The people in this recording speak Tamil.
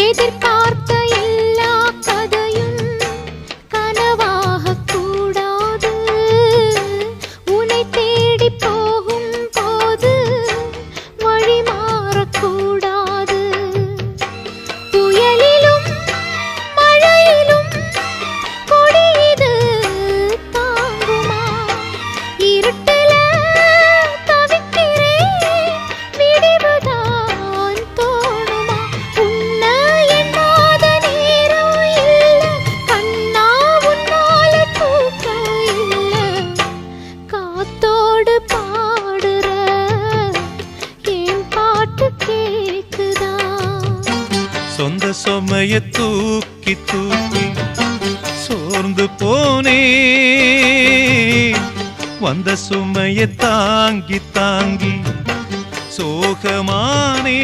எதிர்பார்த்த எல்லா கதையும் கனவாகக் கூடாது. உன்னை தேடி போகும் போது வழி மாறக்கூடாது. புயலிலும் மழையிலும் கொடியது தாங்குமா? இருட்டுல தவிக்கிறேன், விடிவுதான் தோணுமா? உன்னை எண்ணாத நேரம் இல்ல கண்ணா, உன்னால தூக்கம் இல்ல. காத்தோடு பாடுற என் பாட்டு கேக்குதா? சொந்த சுமைய தூக்கி தூக்கி சோர்ந்து போனே, வந்த சுமைய தாங்கி தாங்கி சோகமானே.